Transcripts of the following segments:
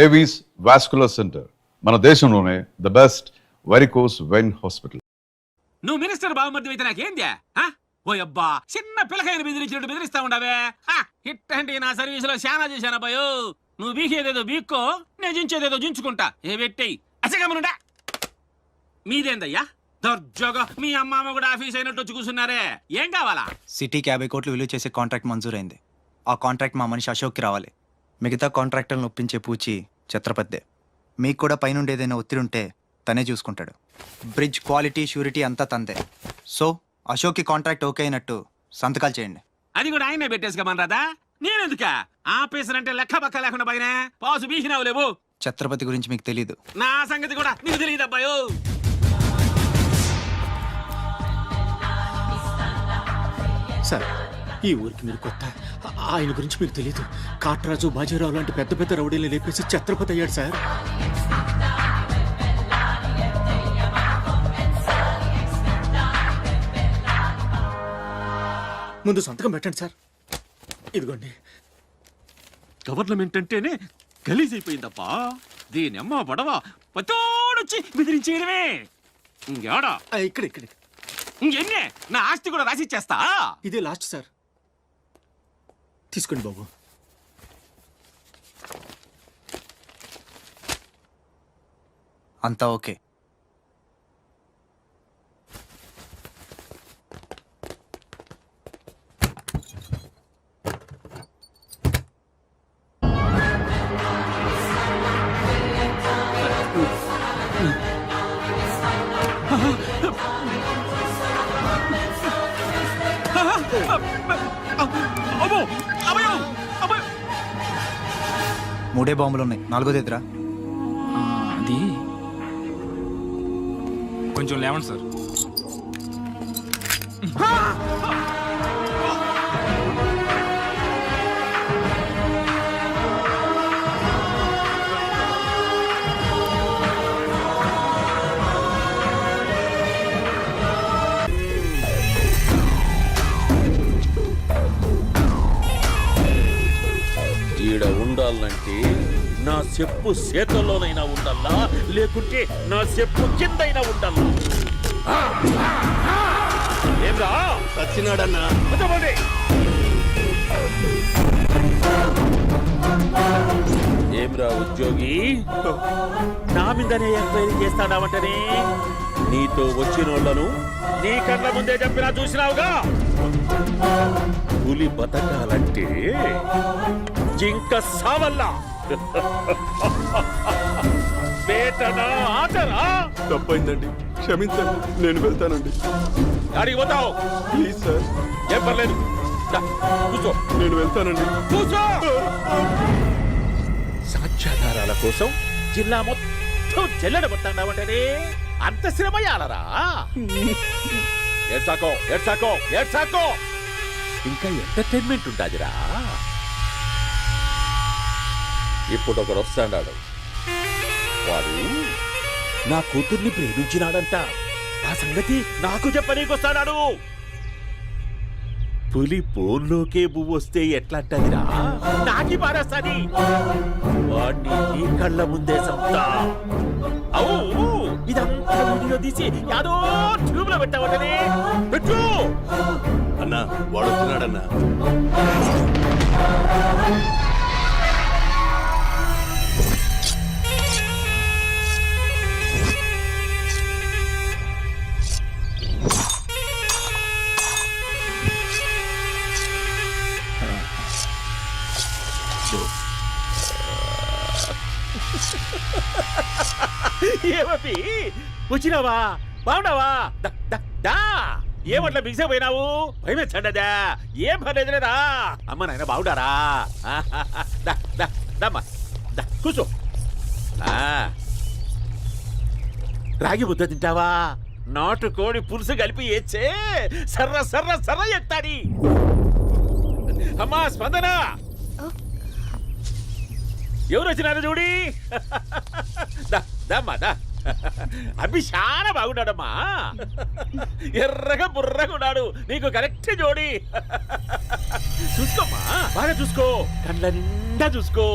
Avis vascular centre మన దేశంలోనే the best varicose vein hospital. నువ్వు మినిస్టర్ బావమర్ది అయితే నాకేంద్యా? ఓ అబ్బా చిన్న పిల్లకాయని బెదిరించినట్టు బెదిరిస్తా ఉండవే. ఇట్టంటే నా సర్వీసులో శానా చేశాను అబ్బాయో. నువ్వు బీకేదేదో బీక్కో, నేను జించేదేదో జించుకుంటా. ఏ పెట్టేయి అసగమనుండా. మీదేందయ్యా దర్జాగా మీ అమ్మ కూడా ఆఫీస్ అయినట్టు వచ్చి కూర్చున్నారే, ఏం కావాలా? సిటీకి 50 కోట్లు విలువ చేసే కాంట్రాక్ట్ మంజూరైంది. ఆ కాంట్రాక్ట్ మా మనిషి అశోక్కి రావాలి. మిగతా కాంట్రాక్టర్లను ఒప్పించే పూచి ఛత్రపతిదే. మీకు కూడా పైనుండి ఏదైనా ఒత్తిడి ఉంటే తనే చూసుకుంటాడు. బ్రిడ్జ్ క్వాలిటీ షూరిటీ అంతా తందే. సో అశోక్కి కాంట్రాక్ట్ ఓకే అయినట్టు సంతకాలు చేయండి. అది కూడా ఆయనే పెట్టేసుకోమనరాదా? నేనెందుక? ఆఫీసర్ అంటే లెక్క పక్క లేకుండా పైన పాసు బీసినావు లేవు. ఛత్రపతి గురించి మీకు తెలీదు. నా సంగతి కూడా నీకు తెలియదు అబ్బాయో. సార్, ఈ ఊరికి మీరు కొత్త. ఆయన గురించి మీకు తెలియదు. కాట్రాజు, బాజీరావు లాంటి పెద్ద పెద్ద రౌడీలు లేపేసి ఛత్రపతి అయ్యాడు సార్. ముందు సంతకం పెట్టండి సార్. ఇదిగోండి. గవర్నమెంట్ అంటేనే గలీజ్ అయిపోయిందప్పా. దీని అమ్మ పడవ పతోడొచ్చి బెదిరించేయడమే. ఇంకేడా ఇక్కడ ఇక్కడ ఇంకెన్నే నా ఆస్తి కూడా రాసిచ్చేస్తా. ఇదే లాస్ట్ సార్. తీసుకోండి బాబు. అంతా ఓకే. మూడే బాంబులు ఉన్నాయి, నాలుగోది ఎదురా. అది కొంచెం లేవండి సార్. ఈడ ఉండాలంటే నా చెప్పు చేతల్లోనైనా ఉండాలా, లేకుంటే నా చెప్పు కిందైనా ఉండాలా. ఏమ్రా సచ్చినాడన్నా. ఏమ్రా ఉద్యోగి, నా మీదనే ఎంక్వైరీ చేస్తాడావంటనే? నీతో వచ్చినోళ్లను నీ కళ్ళ ముందే చెప్పినా చూసినావుగా. పులి బతకాలంటే జింక సావల్లా. వేటనా ఆటరా? తప్పైందండి, క్షమించండి. నేను వెళ్తానండి. అడిగి పోతావు? Please sir. ఏం పర్లేదు, కూర్చో. నేను వెళ్తానండి. కూర్చో. సాక్ష్యాధారాల కోసం జిల్లా మొత్తం చెల్లడబట్టావంటనే అంత శ్రమయాలరా? ఏడ్సాకో ఏడ్సాకో ఏడ్సాకో. ఇంకా ఎంటర్టైన్మెంట్ ఉంటాదిరా. ఇప్పుడు ఒకడు వస్తాడాడు. వాడు నా కూతుర్ని ప్రేమించినాడంట. ఆ సంగతి నాకు చెప్పనీకొస్తాడాడు. పులి పోల్లోకే పువ్వు వస్తే ఎట్లాంటదిరా? నాకి పారేస్తాది. వాడిని నీ కళ్ళ ముందే సంతా. అవు ఇదంతా వీడియో తీసి యాదో ట్యూబ్ లో పెట్టావటనే. పెట్టు అన్నా, వాడు వస్తున్నాడన్నా. ఏమీ వచ్చినావా? బాగున్నావా? ఏమట్లా బిగిసే పోయినావు? భయమేచ్చండదా? ఏం పర్లేదులేదా? అమ్మ నాయన బాగుండారా? కూర్చో. రాగి ముద్ద తింటావా? నాటు కోడి పులుసు కలిపి ఏచ్చే సర్ర సర్ర సర్ర ఎత్తాడి. అమ్మా స్పందన, ఎవరు వచ్చినారు చూడి. దమ్మా దా. అభి చాలా బాగున్నాడమ్మా. ఎర్రగా బుర్రగా ఉన్నాడు. నీకు కరెక్ట్ జోడి. చూసుకోమ్మా, బాగా చూసుకో. కళ్ళ నిండా చూసుకో.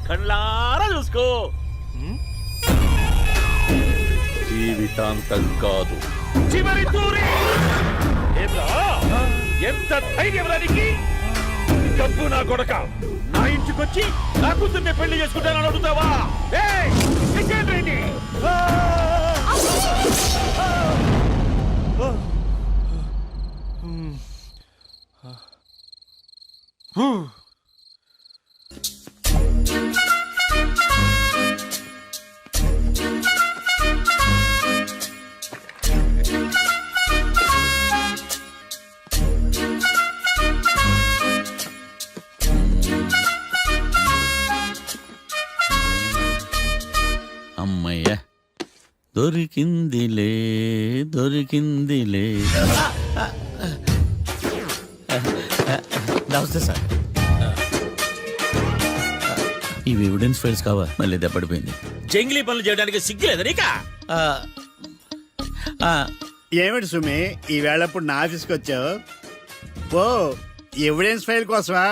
కళ్ళారా చూసుకో. జీవితాంతం కాదు, చివరి తూరి. ఏంట్రా? ఎంత ధైర్యం రానికి? డబ్బు నా కొడక నా ఇంటికొచ్చి నా కూతుర్ని పెళ్లి చేసుకుంటానని అడుగుతావా? ఏయ్, ఇచ్చేయండి. అమ్మయ్య దొరికిందిలే దొరికిందిలే. నమస్తే సార్. ఇవి ఎవిడెన్స్ ఫైల్స్ కావా? మళ్ళీ దెబ్బడిపోయింది. జంగిలీ పనులు చేయడానికి సిగ్గులేదు నీకా? ఏమిటి సుమి ఈవేళప్పుడు నా ఆఫీస్కి వచ్చావు? ఓ ఎవిడెన్స్ ఫైల్ కోసమా?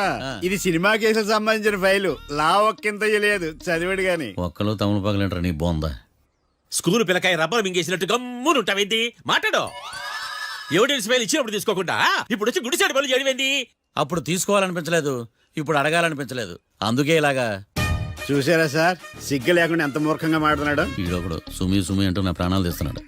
ఇది సినిమా కేసులకు సంబంధించిన ఫైలు. లా ఒక్కింత లేదు, చదివాడు గాని. ఒక్కలో తమను పగలంటారా నీ బోందా? School పిల్లకాయ rubber మింగేసినట్టు గమ్మునుంటావేంది? మాట్లాడు. ఎవిడెన్స్ ఫైల్ ఇచ్చినప్పుడు తీసుకోకుండా ఇప్పుడు వచ్చి గుడిసాడు పనులు చేయడమేంది? అప్పుడు తీసుకోవాలనిపించలేదు, ఇప్పుడు అడగాలనిపించలేదు, అందుకే ఇలాగా. చూసారా సార్, సిగ్గు లేకుండా ఎంత మూర్ఖంగా మాట్లాడుతున్నాడు. ఈడొకడు సుమి సుమి అంటూ నా ప్రాణాలు తీస్తున్నాడు.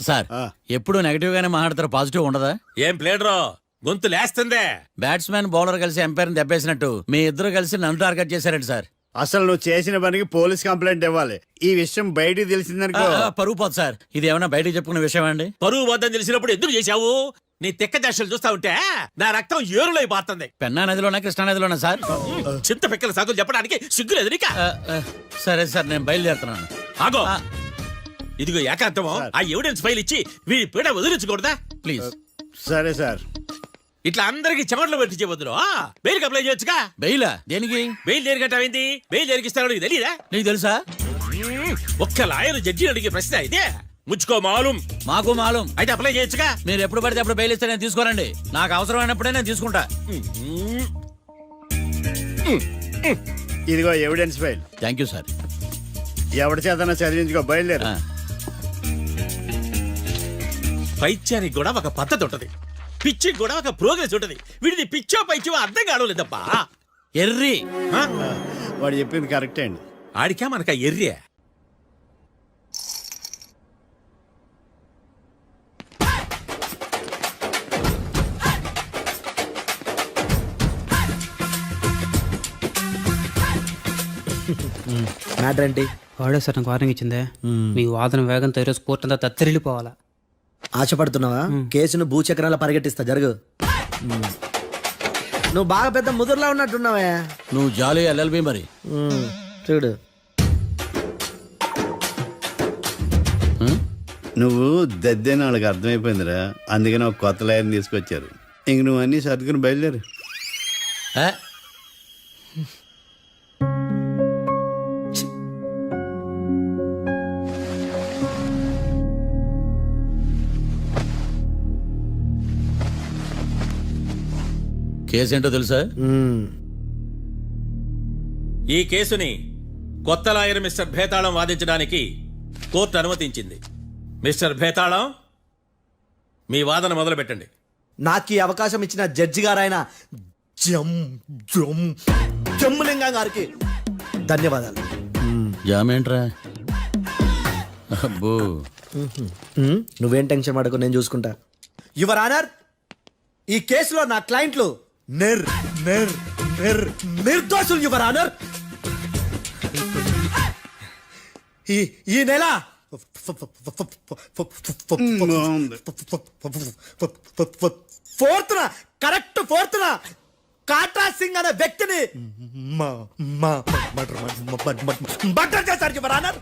సార్ ఆ. ఎప్పుడు నెగటివ్ గానే మాట్లాడతారు, పాజిటివ్ ఉండదా? ఏం ప్లేడరో గొంతు లేస్తుందే. బ్యాట్స్మెన్ బౌలర్ కలిసి ఎంపైర్ని దెబ్బేసినట్టు మీ ఇద్దరు కలిసి నన్ను టార్గెట్ చేశారండి సార్. అసలు నువ్వు చేసిన పనికి పోలీస్ కంప్లైంట్ ఇవ్వాలి. ఈ విషయం బయటికి తెలిసిందనుకో పరువు పోదు సార్. ఇది ఏమైనా బయటికి చెప్పుకునే విషయం అండి? పరువు వద్దని తెలిసినప్పుడు ఎందుకు చేశావు? నీ తెక్క దశలు చూస్తా ఉంటే నా రక్తం ఏరులై పారుతుంది. పెన్నా నదిలోనా కృష్ణా నదిలోనా సార్? చింత పిక్కల సాకులు చెప్పడానికి సిగ్గులేదు నీకా? సరే సార్, నేను బయలుదేరుతున్నాను. ఆగో, ఇదిగో ఏకాంతమో ఆ ఎవిడెన్స్ ఫైల్ ఇచ్చి వీడి పీడ వదిలించకూడదా? ప్లీజ్. సరే సార్. ఇట్లా అందరికి చెమటలు పెట్టించే బదులు బెయిల్కి అప్లై చేయొచ్చుగా. బెయిలా? దేనికి? బెయిల్ దేనికంటావేంది? బెయిల్ దేనికిస్తాడో నీకు తెలియదా? నీకు తెలుసా? ఒక్క లాయర్ జడ్జి అడిగే ప్రశ్న అయితే ముచ్చుకో మాలూం. మాకు మాలూం. అయితే అప్లై చేయొచ్చుగా. మీరు ఎప్పుడు పడితే అప్పుడు బెయిల్ ఇస్తే నేను తీసుకోరండి. నాకు అవసరమైనప్పుడే నేను తీసుకుంటా. ఇదిగో evidence file. Thank you sir. ఎవరి చేతనా చదివించుకో, బయలుదేరు. పైత్యానికి కూడా ఒక పద్ధతి ఉంటది, పిచ్చికి కూడా ఒక ప్రోగ్రెస్ ఉంటది. వీడిది పిచ్చో పైచో అర్థం కావలేదప్పా. ఎర్రి. వాడు చెప్పింది కరెక్టే అండి. ఆడికా మనక ఎర్రే. మ్యాటర్ ఏంటి? వాడే సార్ నాకు వార్నింగ్ ఇచ్చిందే. మీ వాదన వేగంతో ఈరోజు కోర్టు అంతా తత్తరిల్లిపోవాలా. ఆశపడుతున్నావా? కేసును భూచక్రాల పరిగెట్టిస్తా, జరుగు. నువ్వు బాగా పెద్ద ముదురులా ఉన్నట్టున్నావే. నువ్వు జాలి ఎల్ఎల్బి మరి. చూడు, నువ్వు దద్దేని వాళ్ళకి అర్థమైపోయిందిరా, అందుకని ఒక కొత్త లాయర్ని తీసుకొచ్చారు. ఇంక నువ్వు అన్నీ సర్దుకుని బయలుదేరు. కేసు ఏంటో తెలుసా? ఈ కేసుని కొత్త లాయర్ మిస్టర్ భేతాళం వాదించడానికి కోర్టు అనుమతించింది. మిస్టర్ భేతాళం, మీ వాదన మొదలు పెట్టండి. నాకు ఈ అవకాశం ఇచ్చిన జడ్జి గారైన జమ్ములింగం గారికి ధన్యవాదాలు. జామేంట్రా? అబ్బో, నువ్వేం టెన్షన్ పడకు, నేను చూసుకుంటా. యువర్ ఆనర్, ఈ కేసులో నా క్లయింట్లు నిర్దోషులు యువర్ ఆనర్. ఈ నెల ఫోర్త్న కాట్రా సింగ్ అనే వ్యక్తిని మర్డర్ చేశారు యువర్ ఆనర్.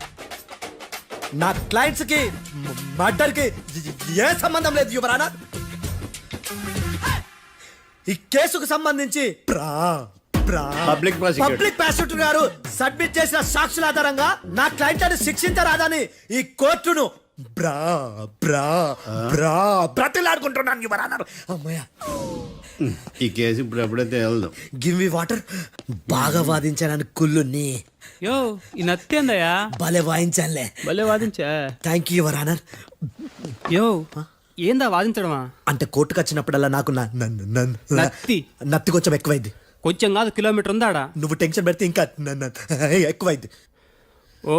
నా క్లయింట్స్ కి మర్డర్ కి ఏ సంబంధం లేదు యువర్ ఆనర్. ఈ కేసుకు సంబంధించి పబ్లిక్ ప్రాసిక్యూటర్ గారు సబ్మిట్ చేసిన సాక్షుల ఆధారంగా నా క్లయింట్ అని శిక్షించరాదని ఈ కోర్టును బ్రతిలాడుకుంటున్నాను యువర్ ఆనర్. అమ్మయ్య, ఈ కేసు ఇప్పుడు ఎప్పుడే తేలదు. Give me water. బాగా వాదించానని కుళ్ళుని యో ఈ నత్తేందయ్యా భలే వాయించానులే. భలే వాదించా. Thank you your honour. యో ఏందా వాదించడమా? అంటే కోర్టుకు వచ్చినప్పుడల్లా నాకు నత్తి నత్తి కొంచెం ఎక్కువైంది. కొంచెం కాదు కిలోమీటర్ ఉందాడా. నువ్వు టెన్షన్ పెడితే ఇంకా ఎక్కువైంది. ఓ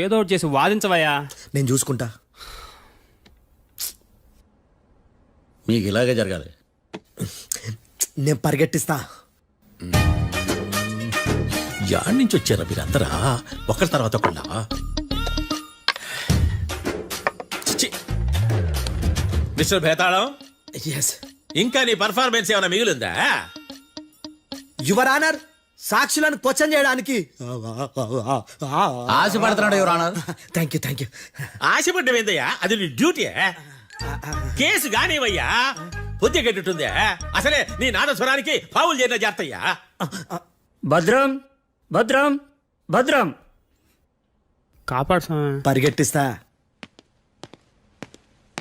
ఏదో ఒకటి చేసి వాదించవయ్యా. నేను చూసుకుంటా. మీకు ఇలాగే జరగాలి. నేను పరిగెట్టిస్తా. యాడ్ నుంచి వచ్చారా మీరందరా ఒకరి తర్వాత ఒకళ్ళ? చిచ్చి. మిస్టర్ భేతాళం, ఎస్ ఇంకా నీ పర్ఫార్మెన్స్ ఏమైనా మిగిలిందా? యువర్ ఆనర్, సాక్షులను క్వశ్చన్ చేయడానికి. ఆశపడుతున్నాడు యువర్ ఆనర్. Thank you. ఆశపడ్డం ఏందయ్యా, అది నీ డ్యూటీ. కేసు గానివయ్యా, బుద్ధి గట్టుందే. అసలే నీ నాదస్వరానికి పావులు చేరిన జాతయ్యా. భద్రం భద్రం భద్రం కాపాడు స్వామి. పరిగెట్టిస్తా.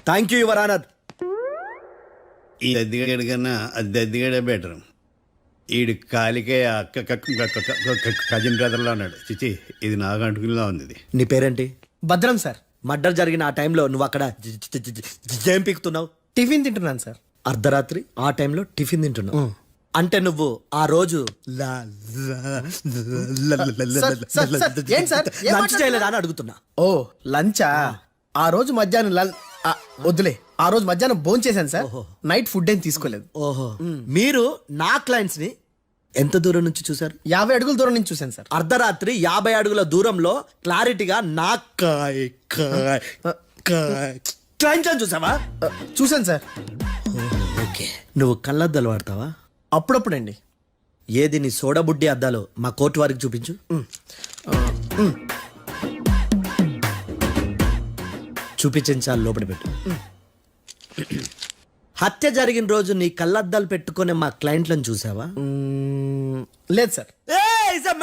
Thank you your honour. ఈ దద్దిగాడి కన్నా అది దద్దిగాడే బెటర్. ఈడు కాలికే కజిన్ బ్రదర్లో ఉన్నాడు. చిచి, ఇది నాకు అంటుకునిలా ఉంది. ఇది నీ పేరేంటి? భద్రం సార్. మర్డర్ జరిగిన ఆ టైంలో నువ్వు అక్కడ ఏం పీకుతున్నావు? టిఫిన్ తింటున్నాను సార్. అర్ధరాత్రి ఆ టైంలో టిఫిన్ తింటున్నావు అంటే నువ్వు ఆ రోజు లంచ్ చేయలేదా అని అడుగుతున్నా. ఓ లంచా? ఆ రోజు మధ్యాహ్నం వద్దులే, ఆ రోజు మధ్యాహ్నం భోజనం చేశాను సార్. నైట్ ఫుడ్ ఏం తీసుకోలేదు. ఓహో, మీరు నా క్లయింట్స్ ని ఎంత దూరం నుంచి చూసారు? 50 అడుగుల దూరం నుంచి చూశాను సార్. అర్ధరాత్రి 50 అడుగుల దూరంలో క్లారిటీగా నా క్లయింట్లను చూసావా? చూశాను సార్. ఓకే, నువ్వు కళ్ళద్దాలు వాడతావా? అప్పుడప్పుడండి. ఏది నీ సోడబుడ్డి అద్దాలు మా కోర్టు వారికి చూపించు. చూపించాలి, లోపల పెట్టు. హత్య జరిగిన రోజు నీ కళ్ళద్దాలు పెట్టుకునే మా క్లయింట్లను చూసావా? లేదు sir.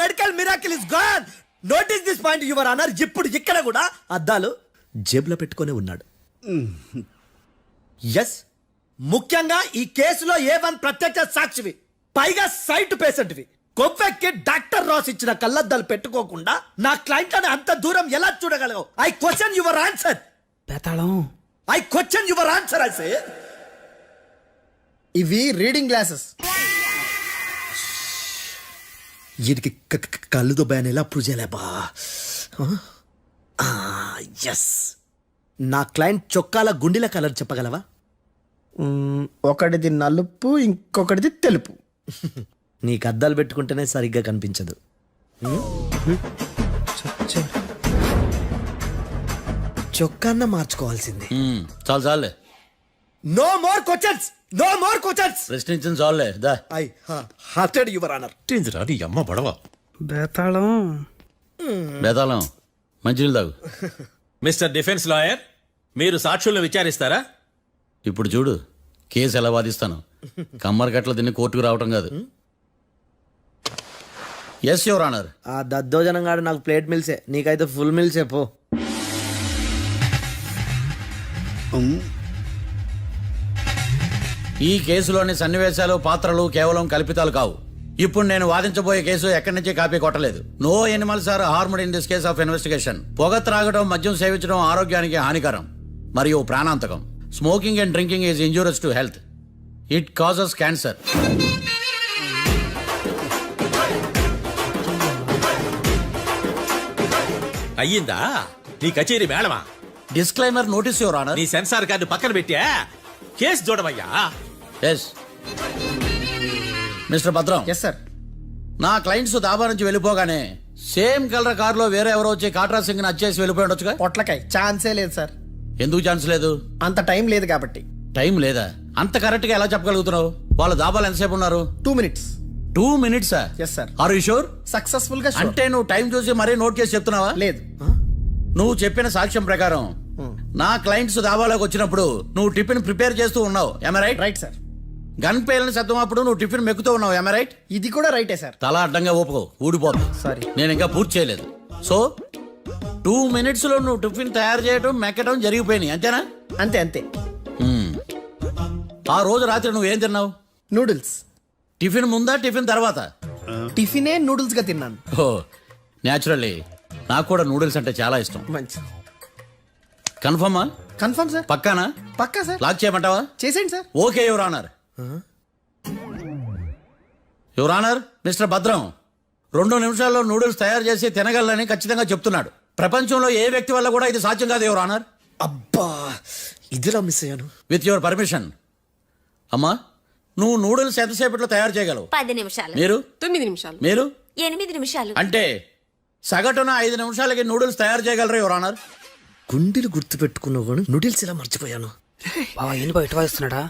Medical miracle is gone. Notice this point your honour. ఇప్పుడు ఇక్కడ కూడా అద్దాలు జేబులో పెట్టుకునే ఉన్నాడు. ఎస్, ముఖ్యంగా ఈ కేసులో A1 ప్రత్యక్ష సాక్షివి, పైగా సైట్ పేషెంట్వి. కొవ్వెక్కి డాక్టర్ రాస్ ఇచ్చిన కళ్ళద్దాలు పెట్టుకోకుండా నా క్లయింట్లను అంత దూరం ఎలా చూడగలవు? I question your answer. బేతాళం I question your answer. I say ఇవి రీడింగ్ గ్లాసెస్. వీటికి కళ్ళు దుబ్బాయని ఎలా ప్రూవ్ చేయలేబా? ఎస్, నా క్లయింట్ చొక్కాల గుండెల కలర్ చెప్పగలవా? ఒకటిది నలుపు, ఇంకొకటిది తెలుపు. నీకు అద్దాలు పెట్టుకుంటేనే సరిగ్గా కనిపించదు. చొక్కాన్న మార్చుకోవాల్సింది. చాలు చాలులే, no more questions, no more questions. ప్రశ్నించిన చాలులే. దా ఐ హార్టెడ్ యువర్ ఆనర్. ఏందిరా నీ అమ్మ బడవ? బేతాళం బేతాళం మంచినీళ్ళు తాగు. మిస్టర్ డిఫెన్స్ లాయర్, మీరు సాక్షులను విచారిస్తారా? ఇప్పుడు చూడు కేసు ఎలా వాదిస్తాను. కమ్మరి గట్ల తిని కోర్టుకు రావటం కాదు. Yes your honour. ఆ దద్దోజనం గాడు నాకు ప్లేట్ మిల్సే, నీకైతే ఫుల్ మిల్సే పో. ఈ కేసులోని సన్నివేశాలు, పాత్రలు కేవలం కల్పితాలు కావు. ఇప్పుడు నేను వాదించబోయే కేసు ఎక్కడి నుంచి కాపీ కొట్టలేదు. No animals are harmed in this case of investigation. పొగ త్రాగడం, మద్యం సేవించడం ఆరోగ్యానికి హానికరం మరియు ప్రాణాంతకం. Smoking and drinking is injurious to health. It causes cancer. అయ్యిందా నీ కచేరీ మేడమా? Disclaimer notice your honour. నీ సెన్సార్ కార్డు పక్కన పెట్టా కేసు చూడమయ్యా. Yes mister Bhadram. Yes sir. నా క్లయింట్స్ దాబా నుంచి వెళ్ళిపోగానే సేమ్ కలర్ కారులో వేరే ఎవరో వచ్చి కాట్రా సింగ్ వచ్చేసి వెళ్ళిపోయి ఉండొచ్చుగా? పొట్లకాయ ఛాన్సే లేదు సార్. ఎందుకు ఛాన్స్ లేదు? అంత టైం లేదు కాబట్టి. టైం లేదా? అంత కరెక్ట్ గా ఎలా చెప్పగలుగుతున్నావు? వాళ్ళ దాబాలు ఎంతసేపు ఉన్నారు? 2 minutes. 2 minutes? Yes sir. Are you sure? Successful గా sure. అంటే నువ్వు టైం చూసి మరీ నోట్ చేసి చెప్తున్నావా? లేదు. నువ్వు చెప్పిన సాక్ష్యం ప్రకారం నా క్లయింట్స్ దాబాలోకి వచ్చినప్పుడు నువ్వు టిఫిన్ ప్రిపేర్ చేస్తూ ఉన్నావు. ఎమ రైట్? Right sir. గన్ పేలిన శబ్దం అప్పుడు నువ్వు టిఫిన్ మెక్కుతూ ఉన్నావు. ఎమ రైట్? ఇది కూడా రైటే సార్. తల అడ్డంగా ఊపుకో, ఊడిపోతుంది. సారీ. నేను ఇంకా పూర్తి చేయలేదు. సో 2 minutes లో నువ్వు టిఫిన్ తయారు చేయడం, మెక్కడం జరిగిపోయినాయి, అంతేనా? అంతే అంతే. ఆ రోజు రాత్రి నువ్వేం తిన్నావు? నూడిల్స్. టిఫిన్ ముందా టిఫిన్ తర్వాత? టిఫినే నూడిల్స్ గా తిన్నాను. ఓ న్యాచురల్లీ నాకు కూడా నూడిల్స్ అంటే చాలా ఇష్టం. మంచి కన్ఫర్మా? Confirm sir. పక్కానా? పక్కా సార్. లాక్ చేయమంటావా? చేసేయండి sir. Okay your honour. Your honour, mister Bhadram 2 నిమిషాల్లో నూడిల్స్ తయారు చేసి తినగలని ఖచ్చితంగా చెప్తున్నాడు. ప్రపంచంలో ఏ వ్యక్తి వల్ల కూడా ఇది సాధ్యం కాదు యువర్ ఆనర్. అబ్బా ఇదిలా మిస్ అయ్యాను. With your permission. అమ్మా, నువ్వు నూడిల్స్ ఎంతసేపట్లో తయారు చేయగలవు? 10 నిమిషాలు. మీరు? 9 నిమిషాలు. మీరు? 8 నిమిషాలు. అంటే సగటున 5 నిమిషాలకి నూడిల్స్ తయారు చేయగలరు యువర్ ఆనర్. గుండెలు గుర్తు పెట్టుకున్నావు నూడిల్స్ ఇలా మర్చిపోయాను. బావా ఏంటి బయట వాయిస్తున్నాడా?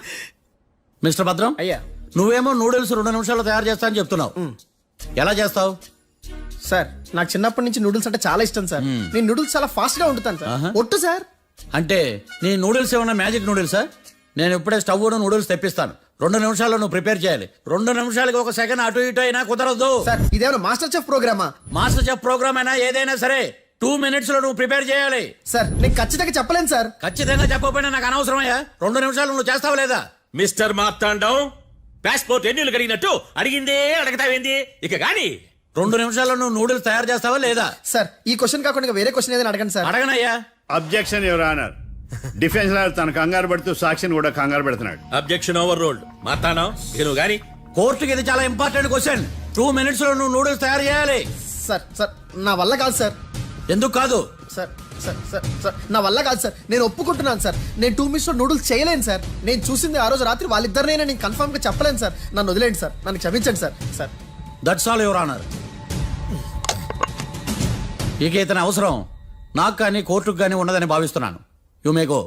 మిస్టర్ భద్రం, అయ్యా. నువ్వేమో నూడిల్స్ 2 నిమిషాల్లో తయారు చేస్తా అని చెప్తున్నావు. ఎలా చేస్తావు? సార్ నాకు చిన్నప్పటి నుంచి నూడిల్స్ అంటే చాలా ఇష్టం సార్. నేను నూడిల్స్ చాలా ఫాస్ట్ గా వండుతాను సార్. ఒట్టు సార్. అంటే నీ నూడిల్స్ ఏమన్నా మ్యాజిక్ నూడిల్సా? నేను ఇప్పుడే స్టవ్ నూడిల్స్ తెప్పిస్తాను. 2 నిమిషాల్లో నువ్వు ప్రిపేర్ చేయాలి. 2 నిమిషాలకి 1 సెకండ్ అటు ఇటు అయినా కుదరదు. సార్ ఇదేమైనా మాస్టర్ చెఫ్ ప్రోగ్రామా? మాస్టర్ చెఫ్ ప్రోగ్రామ్ అయినా ఏదైనా సరే 2 మినిట్స్ లో నువ్వు ప్రిపేర్ చేయాలి. సార్ నేను ఖచ్చితంగా చెప్పలేను సార్. ఖచ్చితంగా చెప్పకపోయినా నాకు అనవసరమయ్యా. 2 నిమిషాలు నువ్వు చేస్తావా లేదా? మిస్టర్ మార్తాండం పాస్పోర్ట్ ఎన్నిళ్ళు కడిగినట్టు అడిగిందే అడగతావేంది ఇక గాని 2 నిమిషాల్లో నువ్వు నూడిల్స్ తయారు చేస్తావా లేదా? సార్ ఈ క్వశ్చన్ కాకుండా ఇంకా వేరే క్వశ్చన్ ఏదైనా అడగండి సార్. అడగనయ్యా. Objection your honour. Defence lawyer తన కంగారు పడుతూ సాక్షిని కూడా కంగారు పెడుతున్నాడు. Objection over rolled. మార్తాండం ఇక నువ్వు గాని కోర్టుకి ఇది చాలా ఇంపార్టెంట్ క్వశ్చన్. 2 మినిట్స్ లో నువ్వు నూడిల్స్ తయారు చేయాలి. సార్ సార్ నా వల్ల కాదు సార్. ఎందుకు కాదు? సార్ సార్ సార్ సార్ నా వల్ల కాదు సార్. నేను ఒప్పుకుంటున్నాను సార్. నేను 2 మినిట్స్ లో నూడిల్స్ చేయలేను సార్. నేను చూసింది ఆ రోజు రాత్రి వాళ్ళిద్దరినైనా నేను కన్ఫర్మ్ గా చెప్పలేను సార్. నన్ను వదిలేండి సార్. నన్ను క్షమించండి sir. Sir that's all your honour. ఇక ఇతని అవసరం నాకు కానీ కోర్టుకు కానీ ఉండదని భావిస్తున్నాను. You may go.